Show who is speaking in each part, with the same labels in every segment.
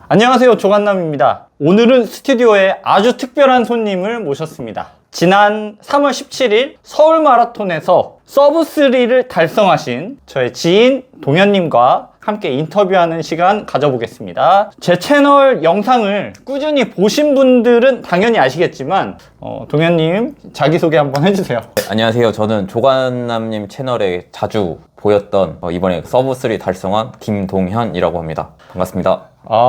Speaker 1: 안녕하세요, 조간남입니다. 오늘은 스튜디오에 아주 특별한 손님을 모셨습니다. 지난 3월 17일 서울 마라톤에서 서브3를 달성하신 저의 지인 동현님과 함께 인터뷰하는 시간 가져보겠습니다. 제 채널 영상을 꾸준히 보신 분들은 당연히 아시겠지만 동현님 자기소개 한번 해주세요.
Speaker 2: 안녕하세요. 저는 조간남님 채널에 자주 보였던 이번에 서브3 달성한 김동현이라고 합니다. 반갑습니다.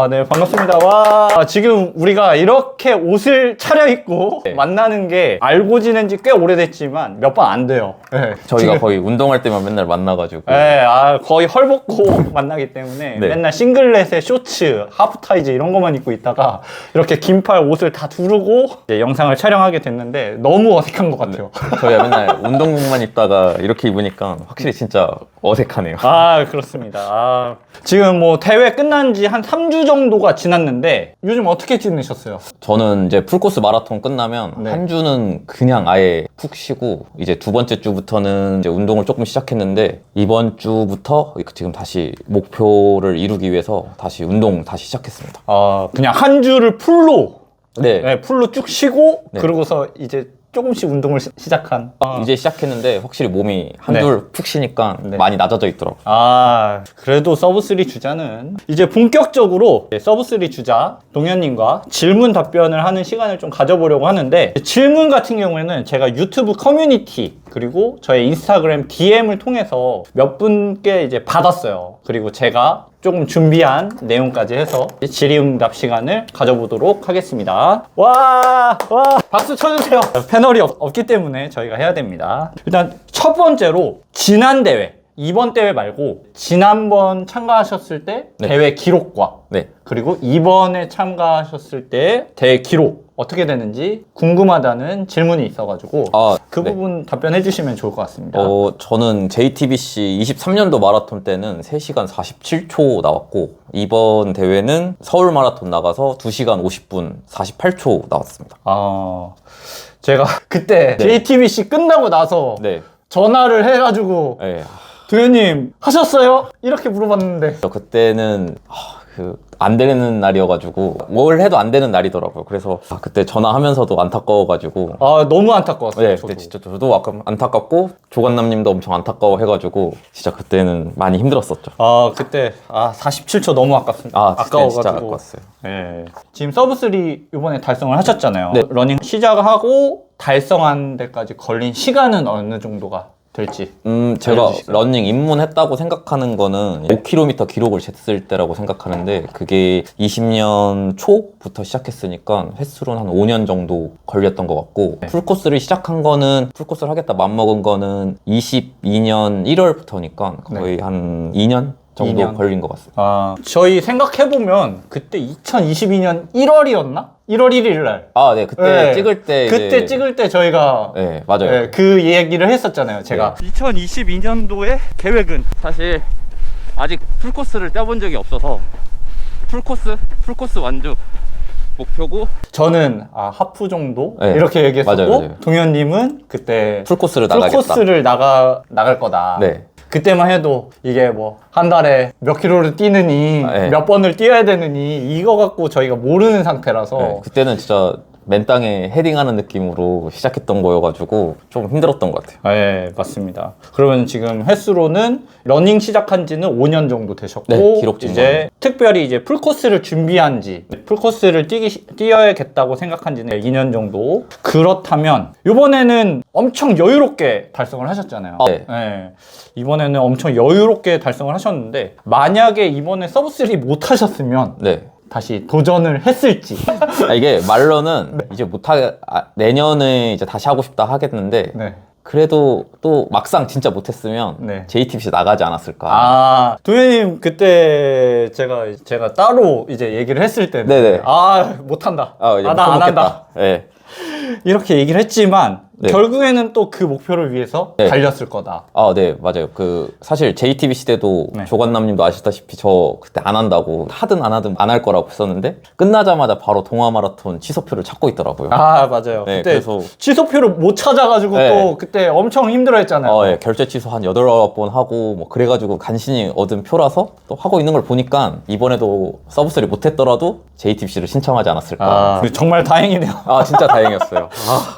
Speaker 1: 네, 반갑습니다. 와, 지금 우리가 이렇게 옷을 차려입고
Speaker 2: 네.
Speaker 1: 만나는 게 알고 지낸 지 꽤 오래됐지만 몇 번 안 돼요. 네,
Speaker 2: 저희가
Speaker 1: 지금,
Speaker 2: 거의 운동할 때만 맨날 만나가지고
Speaker 1: 네, 거의 헐벗고 만나기 때문에
Speaker 2: 네.
Speaker 1: 맨날 싱글렛에 쇼츠, 하프타이즈 이런 것만 입고 있다가 이렇게 긴팔 옷을 다 두르고 이제 영상을 촬영하게 됐는데 너무 어색한 것 같아요.
Speaker 2: 저희가 맨날 운동복만 입다가 이렇게 입으니까 확실히 진짜 어색하네요.
Speaker 1: 그렇습니다. 지금 뭐 대회 끝난 지 한 3주 정도가 지났는데 요즘 어떻게 지내셨어요?
Speaker 2: 저는 이제 풀코스 마라톤 끝나면
Speaker 1: 네.
Speaker 2: 한 주는 그냥 아예 푹 쉬고 이제 두 번째 주부터는 이제 운동을 조금 시작했는데 이번 주부터 지금 다시 목표를 이루기 위해서 다시 운동 다시 시작했습니다.
Speaker 1: 그냥 한 주를 풀로
Speaker 2: 네.
Speaker 1: 풀로 쭉 쉬고
Speaker 2: 네.
Speaker 1: 그러고서 이제 조금씩 운동을 시작한.
Speaker 2: 이제 시작했는데 확실히 몸이 한둘 푹 쉬니까
Speaker 1: 네.
Speaker 2: 많이 낮아져 있더라고요.
Speaker 1: 그래도 서브3 주자는 이제 본격적으로 서브3 주자 동현님과 질문 답변을 하는 시간을 좀 가져보려고 하는데, 질문 같은 경우에는 제가 유튜브 커뮤니티 그리고 저의 인스타그램 DM을 통해서 몇 분께 이제 받았어요. 그리고 제가 조금 준비한 내용까지 해서 질의응답 시간을 가져보도록 하겠습니다. 와, 박수 쳐주세요. 패널이 없기 때문에 저희가 해야 됩니다. 일단 첫 번째로 지난 대회, 이번 대회 말고 지난번 참가하셨을 때
Speaker 2: 네.
Speaker 1: 대회 기록과
Speaker 2: 네.
Speaker 1: 그리고 이번에 참가하셨을 때 대회 기록 어떻게 되는지 궁금하다는 질문이 있어가지고 그
Speaker 2: 네.
Speaker 1: 부분 답변해 주시면 좋을 것 같습니다.
Speaker 2: 저는 JTBC 23년도 마라톤 때는 3시간 47초 나왔고 이번 대회는 서울 마라톤 나가서 2시간 50분 48초 나왔습니다.
Speaker 1: 제가 그때
Speaker 2: 네.
Speaker 1: JTBC 끝나고 나서
Speaker 2: 네.
Speaker 1: 전화를 해가지고
Speaker 2: 네.
Speaker 1: 도현님 하셨어요? 이렇게 물어봤는데
Speaker 2: 그때는 안 되는 날이어가지고 뭘 해도 안 되는 날이더라고요. 그래서 그때 전화하면서도 안타까워가지고
Speaker 1: 너무 안타까웠어요.
Speaker 2: 네,
Speaker 1: 저도.
Speaker 2: 그때 진짜 저도 아까 안타깝고 조간남님도 엄청 안타까워해가지고 진짜 그때는 많이 힘들었었죠.
Speaker 1: 그때 47초 너무 아깝습니다.
Speaker 2: 그때 진짜 아까웠어요.
Speaker 1: 네. 지금 서브3 이번에 달성을 하셨잖아요.
Speaker 2: 네.
Speaker 1: 러닝 시작하고 달성한 데까지 걸린 시간은 어느 정도가 될지.
Speaker 2: 제가
Speaker 1: 알려주실까요?
Speaker 2: 러닝 입문했다고 생각하는 거는 5km 기록을 쟀을 때라고 생각하는데 그게 20년 초부터 시작했으니까 횟수로는 한 5년 정도 걸렸던 것 같고 풀코스를 시작한 거는 풀코스를 하겠다 맘먹은 거는 22년 1월부터니까 거의 한 2년 정도
Speaker 1: 2년.
Speaker 2: 걸린 것 같습니다.
Speaker 1: 저희 생각해보면 그때 2022년 1월이었나? 1월 1일 날.
Speaker 2: 네, 그때 찍을 때
Speaker 1: 그때 찍을 때 저희가
Speaker 2: 네, 맞아요.
Speaker 1: 그 얘기를 했었잖아요, 제가. 2022년도의 계획은
Speaker 3: 사실 아직 풀코스를 떼본 적이 없어서 풀코스 완주 목표고,
Speaker 1: 저는 하프 정도
Speaker 2: 네.
Speaker 1: 이렇게 얘기했었고,
Speaker 2: 맞아요.
Speaker 1: 동현님은 그때
Speaker 2: 풀코스를 나가겠다.
Speaker 1: 풀코스를 나갈 거다.
Speaker 2: 네.
Speaker 1: 그때만 해도 이게 뭐 한 달에 몇 킬로를 뛰느니
Speaker 2: 네.
Speaker 1: 몇 번을 뛰어야 되느니 이거 갖고 저희가 모르는 상태라서
Speaker 2: 네, 그때는 진짜 맨 땅에 헤딩하는 느낌으로 시작했던 거여가지고 좀 힘들었던 것 같아요.
Speaker 1: 네, 맞습니다. 그러면 지금 횟수로는 러닝 시작한 지는 5년 정도 되셨고,
Speaker 2: 네, 기록 증거.
Speaker 1: 이제 특별히 이제 풀코스를 준비한 지, 풀코스를 뛰어야겠다고 생각한 지는 2년 정도. 그렇다면 이번에는 엄청 여유롭게 달성을 하셨잖아요.
Speaker 2: 네.
Speaker 1: 네. 이번에는 엄청 여유롭게 달성을 하셨는데 만약에 이번에 서브3 못 하셨으면
Speaker 2: 네.
Speaker 1: 다시 도전을 했을지.
Speaker 2: 이게 말로는 이제 내년에 이제 다시 하고 싶다 하겠는데
Speaker 1: 네.
Speaker 2: 그래도 또 막상 진짜 못했으면
Speaker 1: 네.
Speaker 2: JTBC 나가지 않았을까.
Speaker 1: 도현님 그때 제가 따로 이제 얘기를 했을 때는
Speaker 2: 네네.
Speaker 1: 못한다.
Speaker 2: 이제
Speaker 1: 나 안 한다.
Speaker 2: 네.
Speaker 1: 이렇게 얘기를 했지만
Speaker 2: 네.
Speaker 1: 결국에는 또 그 목표를 위해서
Speaker 2: 네.
Speaker 1: 달렸을 거다.
Speaker 2: 아, 네, 맞아요. 사실 JTBC 때도
Speaker 1: 네.
Speaker 2: 조관남님도 아시다시피 저 그때 안 한다고 하든 안 하든 안 할 거라고 했었는데 끝나자마자 바로 동아 마라톤 취소표를 찾고 있더라고요.
Speaker 1: 아, 맞아요.
Speaker 2: 네,
Speaker 1: 그때
Speaker 2: 그래서
Speaker 1: 취소표를 못 찾아가지고
Speaker 2: 네.
Speaker 1: 또 그때 엄청 힘들어했잖아요.
Speaker 2: 예, 결제 취소 한 8, 9번 하고 뭐 그래가지고 간신히 얻은 표라서 또 하고 있는 걸 보니까 이번에도 서브3 못했더라도 JTBC를 신청하지 않았을까.
Speaker 1: 아, 정말 다행이네요.
Speaker 2: 진짜 다행이었어요.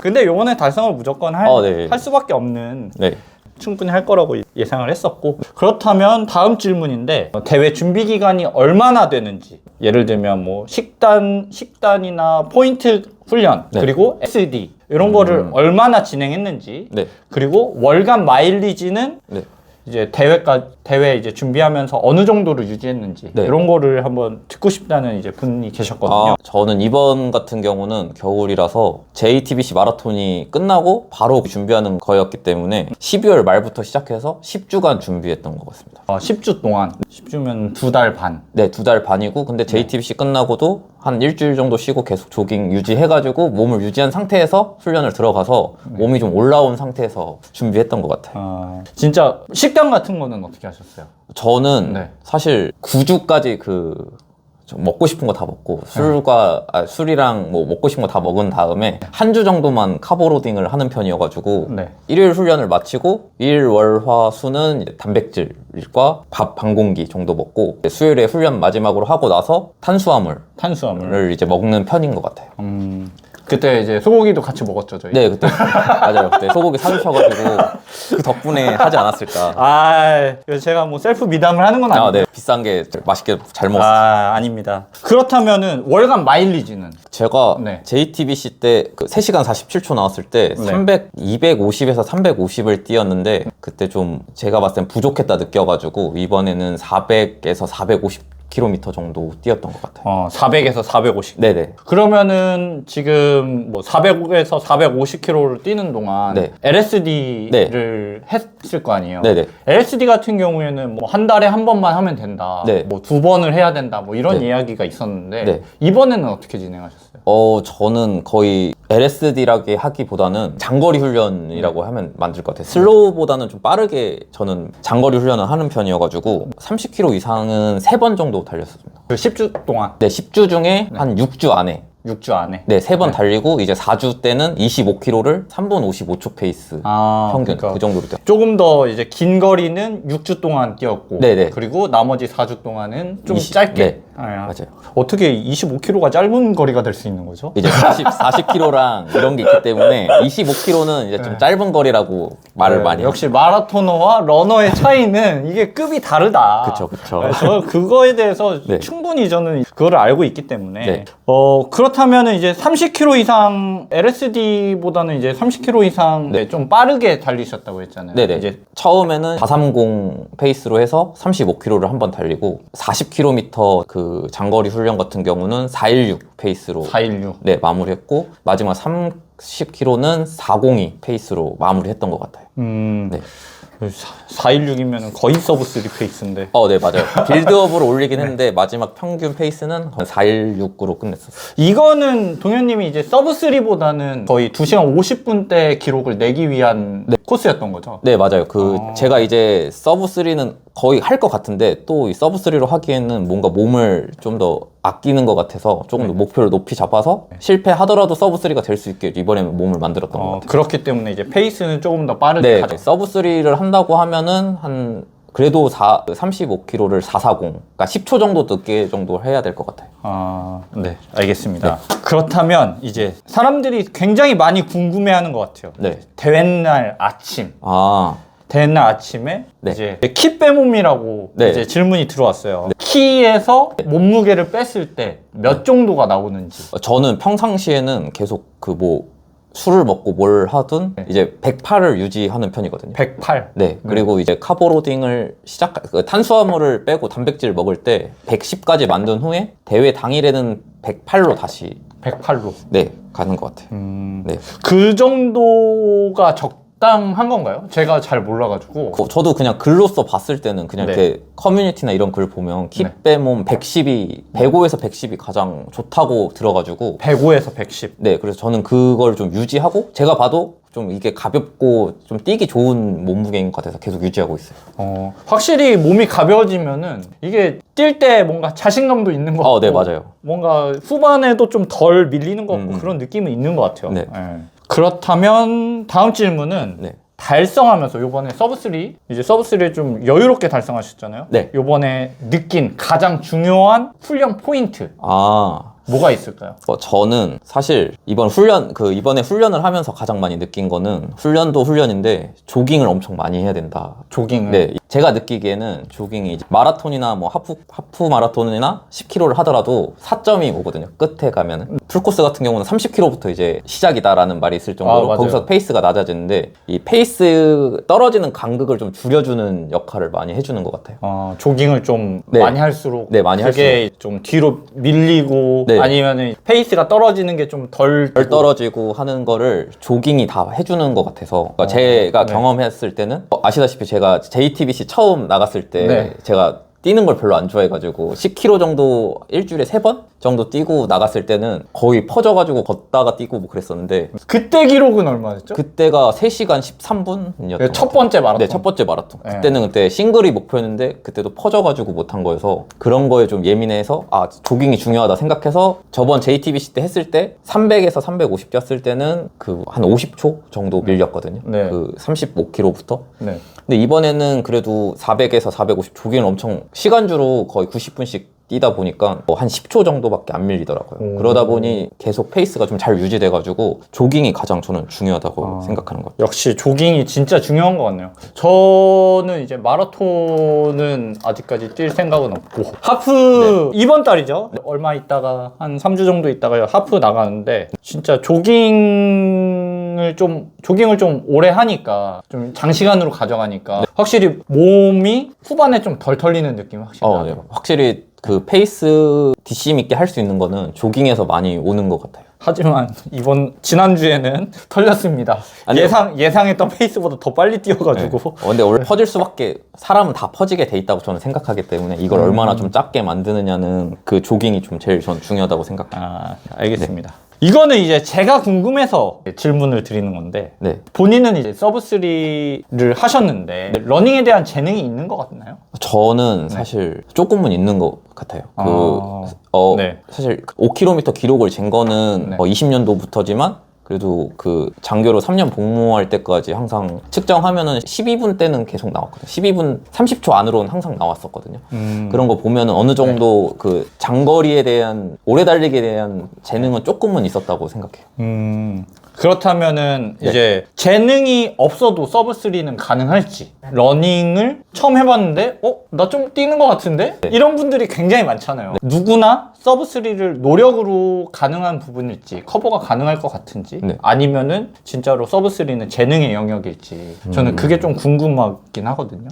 Speaker 1: 근데 요번에 달성을 무조건
Speaker 2: 네.
Speaker 1: 할 수밖에 없는,
Speaker 2: 네.
Speaker 1: 충분히 할 거라고 예상을 했었고. 그렇다면 다음 질문인데, 대회 준비 기간이 얼마나 되는지, 예를 들면 뭐 식단이나 포인트 훈련,
Speaker 2: 네.
Speaker 1: 그리고 SD 이런 거를 얼마나 진행했는지,
Speaker 2: 네.
Speaker 1: 그리고 월간 마일리지는
Speaker 2: 네.
Speaker 1: 이제 대회 이제 준비하면서 어느 정도로 유지했는지,
Speaker 2: 네.
Speaker 1: 이런 거를 한번 듣고 싶다는 이제 분이 계셨거든요.
Speaker 2: 저는 이번 같은 경우는 겨울이라서 JTBC 마라톤이 끝나고 바로 준비하는 거였기 때문에 12월 말부터 시작해서 10주간 준비했던 것 같습니다.
Speaker 1: 10주 동안, 10주면 2달 반.
Speaker 2: 네, 2달 반이고 근데 JTBC 끝나고도 한 일주일 정도 쉬고 계속 조깅 유지해가지고 몸을 유지한 상태에서 훈련을 들어가서 몸이 좀 올라온 상태에서 준비했던 것 같아요.
Speaker 1: 진짜 식단 같은 거는 어떻게 하셨어요?
Speaker 2: 저는
Speaker 1: 네.
Speaker 2: 사실 9주까지 좀 먹고 싶은 거 다 먹고 술이랑 뭐 먹고 싶은 거 다 먹은 다음에 한 주 정도만 카보로딩을 하는 편이어가지고
Speaker 1: 네.
Speaker 2: 일요일 훈련을 마치고 일, 월, 화, 수는 이제 단백질과 밥 반 공기 정도 먹고 수요일에 훈련 마지막으로 하고 나서 탄수화물을 이제 먹는 편인 것 같아요.
Speaker 1: 그때 이제 소고기도 같이 먹었죠, 저희.
Speaker 2: 네, 그때 맞아요. 그때 소고기 사주셔가지고 그 덕분에 하지 않았을까.
Speaker 1: 그래서 제가 뭐 셀프 미담을 하는 건 아니에요.
Speaker 2: 네, 비싼 게 맛있게 잘 먹었어요.
Speaker 1: 아닙니다. 그렇다면은 월간 마일리지는?
Speaker 2: 제가
Speaker 1: 네.
Speaker 2: JTBC 때 3시간 47초 나왔을 때 250에서 350을 뛰었는데 그때 좀 제가 봤을 땐 부족했다 느껴가지고 이번에는 400에서 450km 정도 뛰었던 것 같아요.
Speaker 1: 400에서 450.
Speaker 2: 네네.
Speaker 1: 그러면은 지금 뭐 400에서 450km를 뛰는 동안
Speaker 2: 네.
Speaker 1: LSD를 했을 거 아니에요.
Speaker 2: 네네.
Speaker 1: LSD 같은 경우에는 뭐 한 달에 한 번만 하면 된다.
Speaker 2: 네.
Speaker 1: 뭐 2번을 해야 된다. 뭐 이런
Speaker 2: 네.
Speaker 1: 이야기가 있었는데
Speaker 2: 네.
Speaker 1: 이번에는 어떻게 진행하셨어요?
Speaker 2: 저는 거의 LSD라고 하기보다는 장거리 훈련이라고 하면 만들 것 같아요. 슬로우보다는 좀 빠르게 저는 장거리 훈련을 하는 편이어가지고 30km 이상은 3번 정도 달렸습니다.
Speaker 1: 그 10주 동안?
Speaker 2: 네, 10주 중에 한 6주 안에
Speaker 1: 6주 안에?
Speaker 2: 네, 3번 달리고 이제 4주 때는 25km를 3분 55초 페이스 평균
Speaker 1: 그러니까
Speaker 2: 그 정도로 뛰었어요.
Speaker 1: 조금 더 이제 긴 거리는 6주 동안 뛰었고
Speaker 2: 네네.
Speaker 1: 그리고 나머지 4주 동안은 좀
Speaker 2: 20,
Speaker 1: 짧게
Speaker 2: 네.
Speaker 1: 맞아요.
Speaker 2: 맞아요.
Speaker 1: 25km가 짧은 거리가 될 수 있는 거죠?
Speaker 2: 이제 40km랑 이런 게 있기 때문에 25km는 이제 좀 짧은 거리라고 말을 많이
Speaker 1: 역시 마라토너와 러너의 차이는 이게 급이 다르다.
Speaker 2: 그쵸.
Speaker 1: 저 그거에 대해서
Speaker 2: 네.
Speaker 1: 충분히 저는 그거를 알고 있기 때문에
Speaker 2: 네.
Speaker 1: 그렇다면은 이제 30km 이상 LSD보다는 이제 30km 이상 좀 빠르게 달리셨다고 했잖아요.
Speaker 2: 네네.
Speaker 1: 이제
Speaker 2: 처음에는 430 페이스로 해서 35km를 한번 달리고 40km 그 장거리 훈련 같은 경우는 416 페이스로
Speaker 1: 416.
Speaker 2: 네, 마무리했고 마지막 30km는 402 페이스로 마무리했던 것 같아요.
Speaker 1: 네. 416이면 거의 서브 3 페이스인데.
Speaker 2: 네, 맞아요. 빌드업으로 올리긴 했는데 마지막 평균 페이스는 416으로 끝냈었어요.
Speaker 1: 이거는 동현님이 이제 서브 3보다는 거의 2시간 50분대 기록을 내기 위한 코스였던 거죠?
Speaker 2: 네, 맞아요. 제가 이제 서브 3는 거의 할 것 같은데 또 이 서브 3로 하기에는 뭔가 몸을 좀 더 아끼는 것 같아서 조금 더 목표를 높이 잡아서 실패하더라도 서브 3가 될 수 있게 이번에는 몸을 만들었던 것 같아요.
Speaker 1: 그렇기 때문에 이제 페이스는 조금 더 빠르게
Speaker 2: 네,
Speaker 1: 가죠.
Speaker 2: 서브 3를 한다고 하면은 그래도 35km를 440, 그러니까 10초 정도 늦게 정도 해야 될 것 같아요.
Speaker 1: 네, 알겠습니다. 그렇다면 이제 사람들이 굉장히 많이 궁금해하는 것 같아요.
Speaker 2: 네.
Speaker 1: 대회날 아침. 대회날 아침에
Speaker 2: 네.
Speaker 1: 이제 키 빼몸이라고
Speaker 2: 네.
Speaker 1: 이제 질문이 들어왔어요. 키에서 몸무게를 뺐을 때 몇 정도가 나오는지.
Speaker 2: 저는 평상시에는 계속 술을 먹고 뭘 하든 이제 108을 유지하는 편이거든요.
Speaker 1: 108.
Speaker 2: 네. 그리고 이제 카보로딩을 탄수화물을 빼고 단백질 먹을 때 110까지 만든 후에 대회 당일에는 108로 다시
Speaker 1: 108로.
Speaker 2: 네, 가는 것 같아요. 네.
Speaker 1: 그 정도가 적당한 건가요? 제가 잘 몰라가지고.
Speaker 2: 저도 그냥 글로써 봤을 때는 그냥
Speaker 1: 네.
Speaker 2: 이렇게 커뮤니티나 이런 글 보면 키
Speaker 1: 네.
Speaker 2: 빼몸 110이 105에서 110이 가장 좋다고 들어가지고
Speaker 1: 105에서 110.
Speaker 2: 네, 그래서 저는 그걸 좀 유지하고 제가 봐도 좀 이게 가볍고 좀 뛰기 좋은 몸무게인 것 같아서 계속 유지하고 있어요.
Speaker 1: 확실히 몸이 가벼워지면은 이게 뛸 때 뭔가 자신감도 있는 것 같고
Speaker 2: 네, 맞아요.
Speaker 1: 뭔가 후반에도 좀 덜 밀리는 것 같고 그런 느낌은 있는 것 같아요.
Speaker 2: 네.
Speaker 1: 그렇다면 다음 질문은
Speaker 2: 네.
Speaker 1: 달성하면서 요번에 서브3 이제 서브3를 좀 여유롭게 달성하셨잖아요.
Speaker 2: 네.
Speaker 1: 요번에 느낀 가장 중요한 훈련 포인트 뭐가 있을까요?
Speaker 2: 저는 사실 이번에 훈련을 하면서 가장 많이 느낀 거는 훈련도 훈련인데 조깅을 엄청 많이 해야 된다.
Speaker 1: 조깅을.
Speaker 2: 네, 제가 느끼기에는 조깅이 이제 마라톤이나 뭐 하프 마라톤이나 10km를 하더라도 4점이 오거든요. 끝에 가면은 풀코스 같은 경우는 30km부터 이제 시작이다라는 말이 있을 정도로
Speaker 1: 맞아요.
Speaker 2: 거기서 페이스가 낮아지는데 이 페이스 떨어지는 간극을 좀 줄여주는 역할을 많이 해주는 것 같아요.
Speaker 1: 조깅을 좀
Speaker 2: 네.
Speaker 1: 많이 할수록
Speaker 2: 네, 많이
Speaker 1: 그게 좀 뒤로 밀리고
Speaker 2: 네.
Speaker 1: 아니면은 페이스가 떨어지는 게 좀 덜
Speaker 2: 떨어지고 하는 거를 조깅이 다 해주는 것 같아서 그러니까 제가
Speaker 1: 네.
Speaker 2: 경험했을 때는 아시다시피 제가 JTBC 처음 나갔을 때
Speaker 1: 네.
Speaker 2: 제가 뛰는 걸 별로 안 좋아해가지고 10km 정도 일주일에 3번 정도 뛰고 나갔을 때는 거의 퍼져가지고 걷다가 뛰고 뭐 그랬었는데
Speaker 1: 그때 기록은 얼마였죠?
Speaker 2: 그때가 3시간 13분이었던
Speaker 1: 첫 번째 마라톤.
Speaker 2: 네, 첫 번째 마라톤.
Speaker 1: 네.
Speaker 2: 그때는 그때 싱글이 목표였는데 그때도 퍼져가지고 못한 거여서 그런 거에 좀 예민해서 조깅이 중요하다 생각해서 저번 JTBC 때 했을 때 300에서 350 뛰었을 때는 그 한 50초 정도 밀렸거든요.
Speaker 1: 네.
Speaker 2: 그 35km부터.
Speaker 1: 네.
Speaker 2: 근데 이번에는 그래도 400에서 450 조깅을 엄청 시간주로 거의 90분씩 뛰다 보니까 한 10초 정도밖에 안 밀리더라고요. 그러다 보니 계속 페이스가 좀 잘 유지돼가지고 조깅이 가장 저는 중요하다고 생각하는 것 같아요.
Speaker 1: 역시 조깅이 진짜 중요한 것 같네요. 저는 이제 마라톤은 아직까지 뛸 생각은 없고 하프 이번 달이죠. 얼마 있다가 한 3주 정도 있다가 하프 나가는데 진짜 조깅을 좀 오래 하니까 좀 장시간으로 가져가니까 확실히 몸이 후반에 좀 덜 털리는 느낌이 확실히 나요.
Speaker 2: 네. 확실히 그 페이스 뒷심 있게 할 수 있는 거는 조깅에서 많이 오는 것 같아요.
Speaker 1: 하지만 지난주에는 털렸습니다.
Speaker 2: 아니요.
Speaker 1: 예상했던 페이스보다 더 빨리 뛰어가지고.
Speaker 2: 근데 원래 퍼질 수밖에 사람은 다 퍼지게 돼 있다고 저는 생각하기 때문에 이걸 얼마나 좀 작게 만드느냐는 그 조깅이 좀 제일 전 중요하다고 생각해요.
Speaker 1: 알겠습니다. 이거는 이제 제가 궁금해서 질문을 드리는 건데
Speaker 2: 네.
Speaker 1: 본인은 이제 서브3를 하셨는데 러닝에 대한 재능이 있는 것 같나요?
Speaker 2: 저는 사실 조금은 있는 것 같아요.
Speaker 1: 네.
Speaker 2: 사실 5km 기록을 잰 거는
Speaker 1: 네.
Speaker 2: 20년도부터지만 그래도 그 장교로 3년 복무할 때까지 항상 측정하면은 12분 때는 계속 나왔거든요. 12분 30초 안으로는 항상 나왔었거든요. 그런 거 보면은 어느 정도 그 장거리에 대한 오래 달리기에 대한 재능은 조금은 있었다고 생각해요.
Speaker 1: 그렇다면은 이제 재능이 없어도 서브3는 가능할지 러닝을 처음 해봤는데 나 좀 뛰는 것 같은데? 이런 분들이 굉장히 많잖아요. 누구나 서브3를 노력으로 가능한 부분일지 커버가 가능할 것 같은지 아니면은 진짜로 서브3는 재능의 영역일지 저는 그게 좀 궁금하긴 하거든요.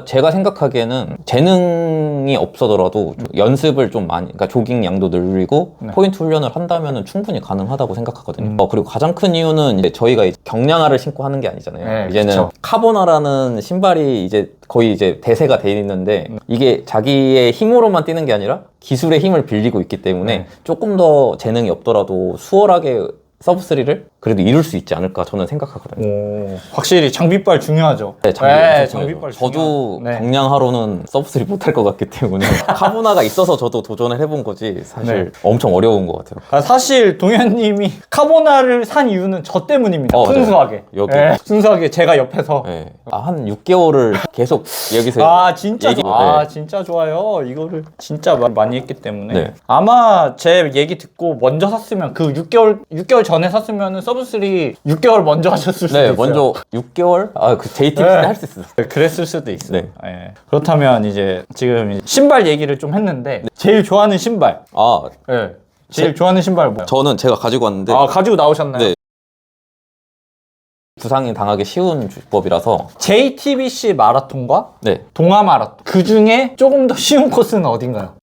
Speaker 2: 제가 생각하기에는 재능이 없어더라도 좀 연습을 좀 많이, 그러니까 조깅 양도 늘리고 포인트 훈련을 한다면은 충분히 가능하다고 생각하거든요. 그리고 가장 큰 이유는 이제 저희가 이제 경량화를 신고 하는 게 아니잖아요.
Speaker 1: 네,
Speaker 2: 이제는
Speaker 1: 그쵸.
Speaker 2: 카보나라는 신발이 이제 거의 이제 대세가 돼 있는데 이게 자기의 힘으로만 뛰는 게 아니라 기술의 힘을 빌리고 있기 때문에 조금 더 재능이 없더라도 수월하게 서브3를 그래도 이룰 수 있지 않을까 저는 생각하거든요.
Speaker 1: 확실히 장비빨 중요하죠.
Speaker 2: 네,
Speaker 1: 장비빨
Speaker 2: 저도
Speaker 1: 중요하죠.
Speaker 2: 경량하로는 서브3 못할 것 같기 때문에 카보나가 있어서 저도 도전을 해본 거지 사실 엄청 어려운 것 같아요.
Speaker 1: 사실 동현님이 카보나를 산 이유는 저 때문입니다.
Speaker 2: 맞아요.
Speaker 1: 순수하게.
Speaker 2: 여기.
Speaker 1: 순수하게 제가 옆에서.
Speaker 2: 네. 한 6개월을 계속 여기서
Speaker 1: 진짜
Speaker 2: 얘기-
Speaker 1: 진짜 좋아요. 이거를 진짜 많이 했기 때문에
Speaker 2: 네.
Speaker 1: 아마 제 얘기 듣고 먼저 샀으면 그 6개월 전에 샀으면 서브3 6개월 먼저 하셨을 수도
Speaker 2: 네,
Speaker 1: 있어요.
Speaker 2: 먼저 6개월? 그 JTBC 때 할 수 있어요.
Speaker 1: 그랬을 수도 있어요.
Speaker 2: 네.
Speaker 1: 예. 그렇다면 이제 지금 신발 얘기를 좀 했는데 제일 좋아하는 신발. 제일 좋아하는 신발 뭐예요?
Speaker 2: 저는 제가 가지고 왔는데
Speaker 1: 가지고 나오셨나요?
Speaker 2: 네. 부상이 당하기 쉬운 주법이라서
Speaker 1: JTBC 마라톤과
Speaker 2: 네.
Speaker 1: 동아 마라톤 그 중에 조금 더 쉬운 코스는 어딘가요?